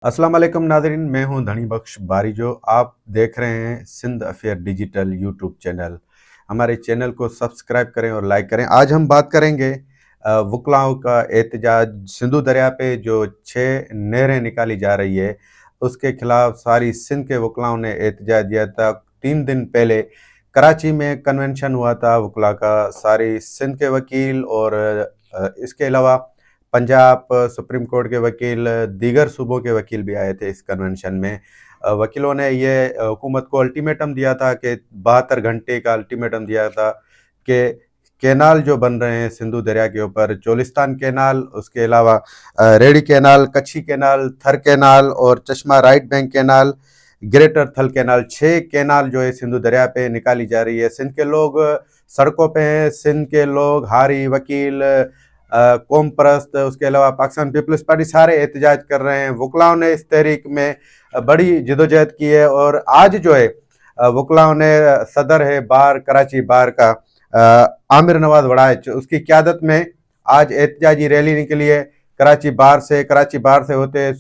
अस्सलाम वालेकुम नाज़रीन, मैं हूं धनी बख्श बारी। जो आप देख रहे हैं Sindh affair digital YouTube channel. हमारे चैनल को सब्सक्राइब करें और लाइक करें। आज हम बात करेंगे वकलाओं का एहतजाज। सिंधु दरिया पे जो 6 नहरें निकाली जा रही है उसके खिलाफ सारी सिंध के वकलाओं ने एहतजाज दिया था। 3 दिन पहले कराची में कन्वेंशन हुआ था वकला का। सारी सिंध के वकील और इसके अलावा पंजाब सुप्रीम कोर्ट के वकील, दीगर सूबों के वकील भी आए थे इस कन्वेंशन में। वकीलों ने ये हुकूमत को अल्टीमेटम दिया था कि 72 घंटे का अल्टीमेटम दिया था कि कैनाल जो बन रहे हैं सिंधु दरिया के ऊपर, चोलिस्तान कैनाल, उसके अलावा रेडी कैनाल, कच्छी कैनाल, थर कैनाल और चश्मा राइट बैंक कैनाल, ग्रेटर थल कैनाल, 6 कैनाल जो है सिंधु दरिया पे निकाली जा रही है। सिंध के लोग सड़कों पे हैं। सिंध के लोग, हारी, वकील, कौम परस्त, उसके अलावा पाकिस्तान पीपल्स पार्टी, सारे एहतजाज कर रहे हैं। वकलाओं ने इस तहरीक में बड़ी जदोजहद की है और आज जो है वकलाओं ने सदर है बार, कराची बार का आमिर नवाज वड़ाइच, उसकी क़यादत में आज एहतजाजी रैली निकली है। कराची बार से होते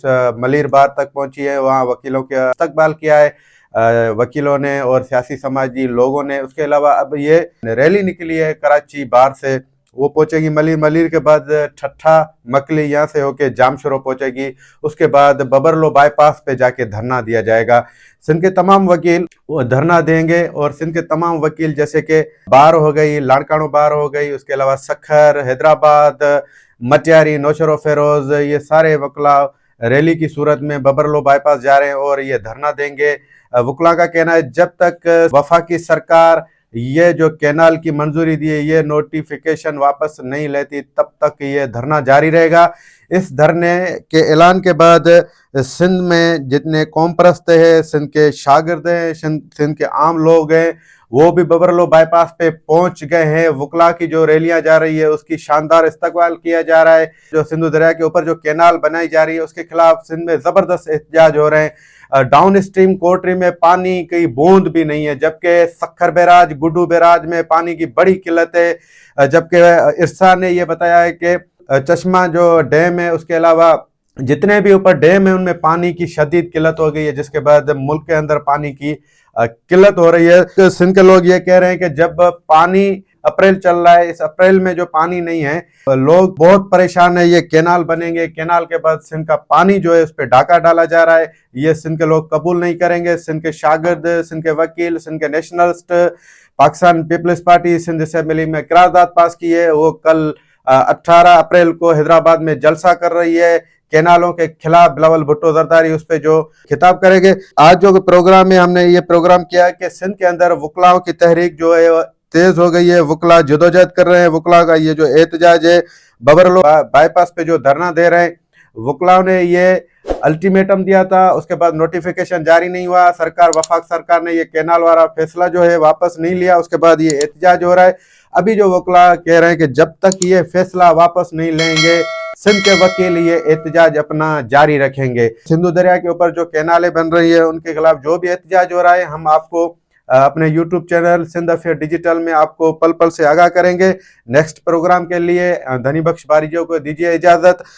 मलिर बार तक पहुंची है। वहाँ वकीलों के इस्तकबाल किया है वकीलों ने और सियासी समाजी लोगों ने। उसके अलावा अब ये रैली निकली है कराची बार से, वो पहुंचेगी मलिर। मलिर के बाद ठट्ठा मकली यहाँ से होके जामशरो पहुंचेगी। उसके बाद बबरलो बाईपास पे जाके धरना दिया जाएगा। सिंध के तमाम वकील वो धरना देंगे और सिंध के तमाम वकील जैसे कि बार हो गई, लाड़कानो बार हो गई, उसके अलावा सखर, हैदराबाद, मटियारी, नौशरो फेरोज, ये सारे वकला रैली की सूरत में बबरलो बाईपास जा रहे हैं और ये धरना देंगे। वकला का कहना है जब तक वफाकी सरकार ये जो कैनाल की मंजूरी दी है, ये नोटिफिकेशन वापस नहीं लेती, तब तक ये धरना जारी रहेगा। इस धरने के ऐलान के बाद सिंध में जितने कौम परस्त है, सिंध के शागिर्द हैं, सिंध के आम लोग हैं, वो भी बबरलो बाईपास पे पहुंच गए हैं। वकला की जो रैलियां जा रही है उसकी शानदार इस्तकबाल किया जा रहा है। जो सिंधु दरिया के ऊपर जो कैनाल बनाई जा रही है उसके खिलाफ सिंध में जबरदस्त एहतजाज हो रहे हैं। डाउन स्ट्रीम कोटरी में पानी की बूंद भी नहीं है, जबकि सखर बैराज, गुड्डू बैराज में पानी की बड़ी किल्लत है। जबकि इरसा ने यह बताया है कि चश्मा जो डैम है, उसके अलावा जितने भी ऊपर डैम है उनमें पानी की शदीद किल्लत हो गई है, जिसके बाद मुल्क के अंदर पानी की किल्लत हो रही है। तो सिंध के लोग ये कह रहे हैं कि जब पानी अप्रैल चल रहा है, इस अप्रैल में जो पानी नहीं है, लोग बहुत परेशान है। ये कैनाल बनेंगे, कैनाल के बाद सिंध का पानी जो है उस पर डाका डाला जा रहा है, ये सिंध के लोग कबूल नहीं करेंगे। सिंध के शागिर्द, सिंध के वकील, सिंध के nationalist, Pakistan People's Party Sindh Assembly में करारदाद पास की है। वो कल 18 अप्रैल को हैदराबाद में जलसा कर रही है कैनालों के खिलाफ। बिलावल भुट्टो जरदारी उस पर जो खिताब करेंगे। आज जो प्रोग्राम है, हमने ये प्रोग्राम किया है कि सिंध के अंदर वकलाओं की तहरीक जो है तेज हो गई है। वकला जदोजहद कर रहे हैं। वकला का ये जो एहतजाज है, बबरलो बाईपास पे जो धरना दे रहे हैं, वकलाओं ने ये अल्टीमेटम दिया था, उसके बाद नोटिफिकेशन जारी नहीं हुआ। वफाक सरकार ने ये कैनाल वाला फैसला जो है वापस नहीं लिया, उसके बाद ये एहतजाज हो रहा है। अभी जो वकला कह रहे हैं कि जब तक ये फैसला वापस नहीं लेंगे, सिंध के वकील ये एहतजाज अपना जारी रखेंगे। सिंधु दरिया के ऊपर जो कैनालें बन रही है उनके खिलाफ जो भी एहतजाज हो रहा है, हम आपको अपने YouTube channel Sindh affair digital में आपको पल पल से आगाह करेंगे। नेक्स्ट प्रोग्राम के लिए धनी बख्श बारिजों को दीजिए इजाजत।